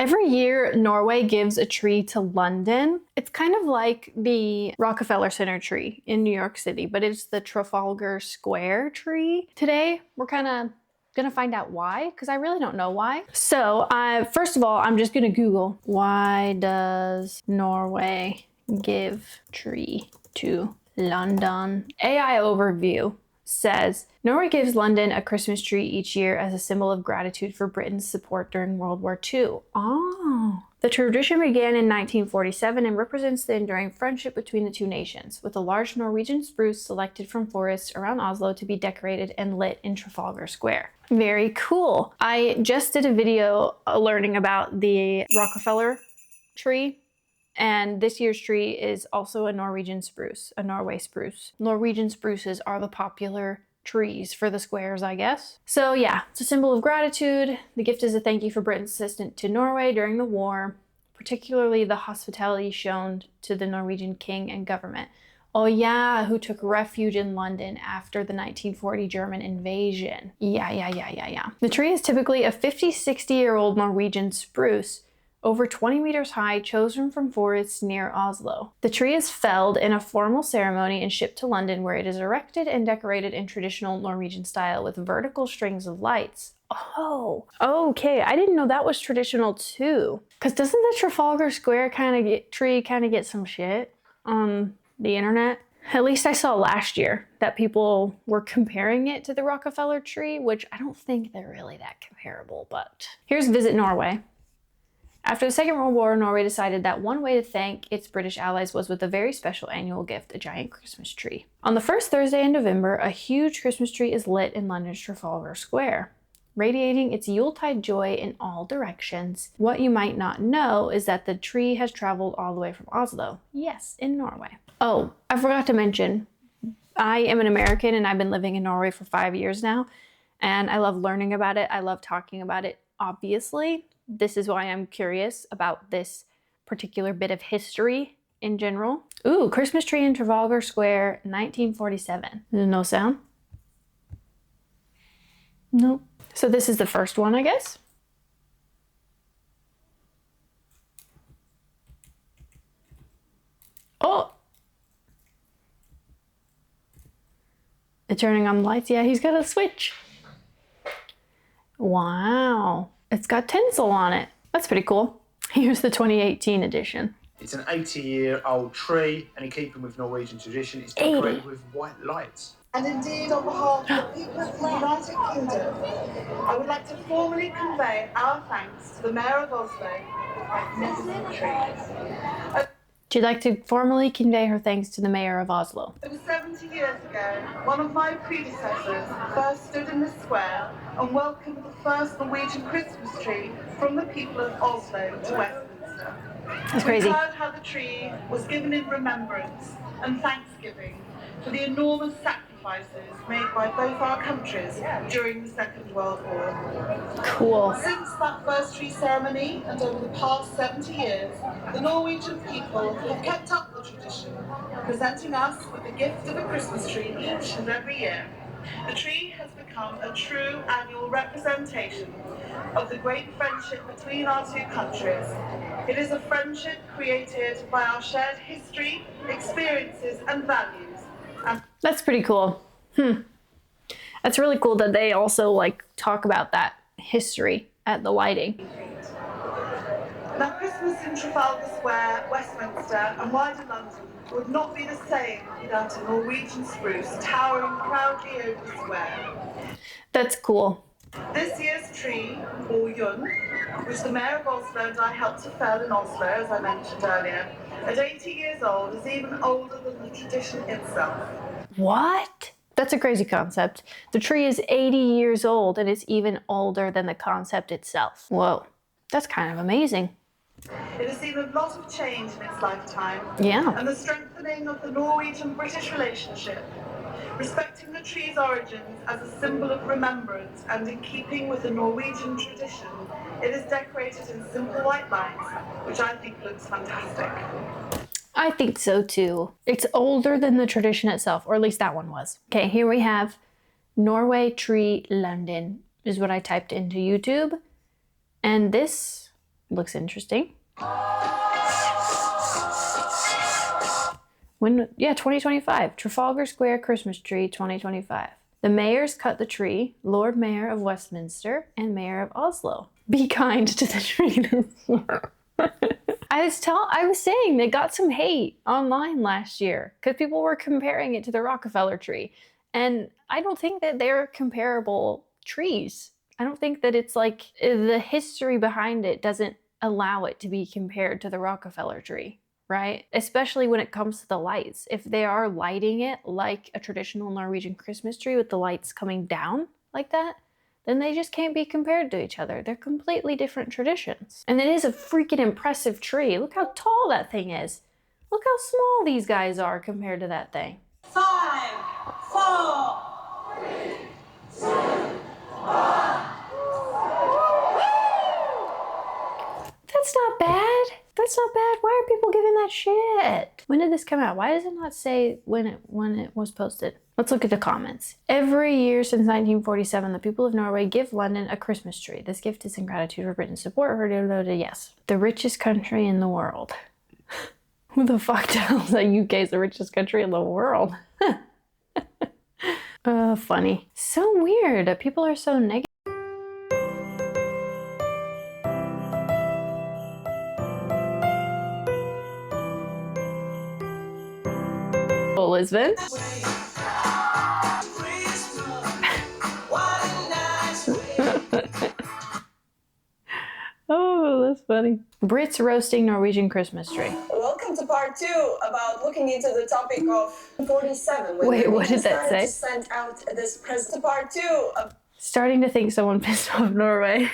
Every year, Norway gives a tree to London. It's kind of like the Rockefeller Center tree in New York City, but it's the Trafalgar Square tree. Today, we're kind of gonna find out why, because I really don't know why. So, first of all, I'm just gonna Google, why does Norway give tree to London? AI overview says, Norway gives London a Christmas tree each year as a symbol of gratitude for Britain's support during World War II. Oh. The tradition began in 1947 and represents the enduring friendship between the two nations, with a large Norwegian spruce selected from forests around Oslo to be decorated and lit in Trafalgar Square. Very cool. I just did a video learning about the Rockefeller tree. And this year's tree is also a Norwegian spruce, a Norway spruce. Norwegian spruces are the popular trees for the squares, I guess. So yeah, it's a symbol of gratitude. The gift is a thank you for Britain's assistance to Norway during the war, particularly the hospitality shown to the Norwegian king and government. Oh yeah, who took refuge in London after the 1940 German invasion. Yeah. The tree is typically a 50, 60-year-old Norwegian spruce, over 20 meters high, chosen from forests near Oslo. The tree is felled in a formal ceremony and shipped to London, where it is erected and decorated in traditional Norwegian style with vertical strings of lights. Oh, okay. I didn't know that was traditional too. Because doesn't the Trafalgar Square tree kind of get some shit on the internet? At least I saw last year that people were comparing it to the Rockefeller tree, which I don't think they're really that comparable, but here's Visit Norway. After the Second World War, Norway decided that one way to thank its British allies was with a very special annual gift, a giant Christmas tree. On the first Thursday in November, a huge Christmas tree is lit in London's Trafalgar Square, radiating its Yuletide joy in all directions. What you might not know is that the tree has traveled all the way from Oslo. Yes, in Norway. Oh, I forgot to mention, I am an American and I've been living in Norway for 5 years now, and I love learning about it. I love talking about it, obviously. This is why I'm curious about this particular bit of history in general. Ooh, Christmas tree in Trafalgar Square, 1947. There's no sound? Nope. So this is the first one, I guess. Oh! They're turning on the lights. Yeah, he's got a switch. Wow. It's got tinsel on it. That's pretty cool. Here's the 2018 edition. It's an 80-year-old tree, and in keeping with Norwegian tradition, it's decorated with white lights. And indeed, on behalf of the people of the United Kingdom, I would like to formally convey our thanks to the Mayor of Oslo for the magnificent tree. She'd like to formally convey her thanks to the Mayor of Oslo. Over 70 years ago, one of my predecessors first stood in the square and welcomed the first Norwegian Christmas tree from the people of Oslo to Westminster. That's crazy. We heard how the tree was given in remembrance and thanksgiving for the enormous sacrifices made by both our countries during the Second World War. Cool. Since that first tree ceremony and over the past 70 years, the Norwegian people have kept up the tradition, presenting us with the gift of a Christmas tree each and every year. The tree has become a true annual representation of the great friendship between our two countries. It is a friendship created by our shared history, experiences, and values. That's pretty cool. That's really cool that they also talk about that history at the lighting. Now, Christmas in Trafalgar Square, Westminster, and wider London would not be the same without a Norwegian spruce towering proudly over the square. That's cool. This year's tree, or Yun, which the Mayor of Oslo and I helped to fell in Oslo, as I mentioned earlier, at 80 years old, is even older than the tradition itself. What? That's a crazy concept. The tree is 80 years old and it's even older than the concept itself. Whoa, that's kind of amazing. It has seen a lot of change in its lifetime. Yeah. And the strengthening of the Norwegian-British relationship, respecting the tree's origins as a symbol of remembrance and in keeping with the Norwegian tradition, it is decorated in simple white lights, which I think looks fantastic. I think so too. It's older than the tradition itself, or at least that one was. Okay, here we have Norway tree London is what I typed into YouTube. And this Looks interesting. 2025. Trafalgar Square Christmas tree 2025. The mayors cut the tree, Lord Mayor of Westminster and Mayor of Oslo. Be kind to the tree. I was saying they got some hate online last year because people were comparing it to the Rockefeller tree. And I don't think that they're comparable trees. I don't think that it's like the history behind it doesn't allow it to be compared to the Rockefeller tree, right? Especially when it comes to the lights. If they are lighting it like a traditional Norwegian Christmas tree with the lights coming down like that, then they just can't be compared to each other. They're completely different traditions. And it is a freaking impressive tree. Look how tall that thing is. Look how small these guys are compared to that thing. 5, 4, 3, 2, 1. That's not bad. That's not bad. Why are people giving that shit? When did this come out? Why does it not say when it was posted? Let's look at the comments. Every year since 1947, the people of Norway give London a Christmas tree. This gift is in gratitude for Britain's support. Yes. The richest country in the world. Who the fuck tells that UK is the richest country in the world? Funny. So weird. People are so negative. Lisbon. Oh, that's funny. Brits roasting Norwegian Christmas tree. Welcome to part 2 about looking into the topic of 47. Wait, what did that say? Sent out this present part 2 of Starting to think someone pissed off Norway.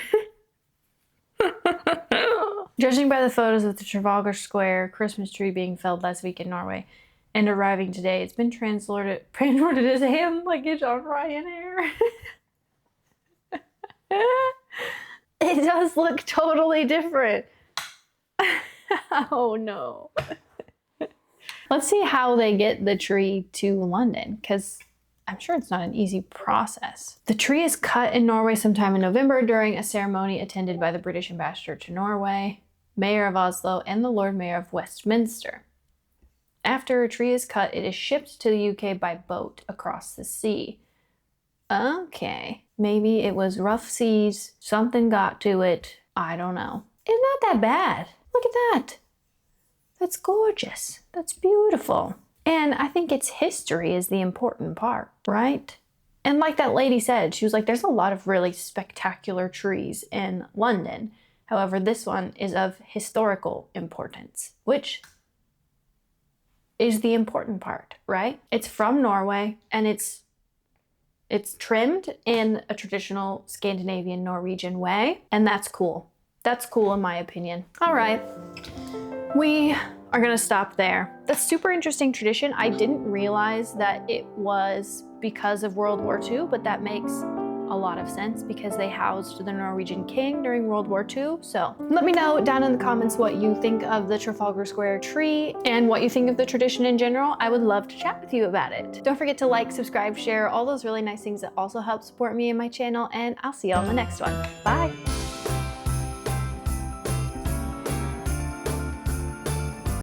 Judging by the photos of the Trafalgar Square Christmas tree being felled last week in Norway and arriving today, it's been transported as ham luggage on Ryanair. It does look totally different. Oh no. Let's see how they get the tree to London, because I'm sure it's not an easy process. The tree is cut in Norway sometime in November during a ceremony attended by the British ambassador to Norway, Mayor of Oslo, and the Lord Mayor of Westminster. After a tree is cut, it is shipped to the UK by boat across the sea. Okay, maybe it was rough seas, something got to it, I don't know. It's not that bad. Look at that. That's gorgeous. That's beautiful. And I think its history is the important part, right? And like that lady said, she was like, there's a lot of really spectacular trees in London. However, this one is of historical importance, which is the important part, right? It's from Norway and it's trimmed in a traditional Scandinavian Norwegian way, and that's cool. That's cool in my opinion. All right, we are gonna stop there. That's super interesting tradition. I didn't realize that it was because of World War II, but that makes a lot of sense because they housed the Norwegian king during World War II. So let me know down in the comments what you think of the Trafalgar Square tree and what you think of the tradition in general. I would love to chat with you about it. Don't forget to like, subscribe, share, all those really nice things that also help support me and my channel, and I'll see you on the next one. Bye.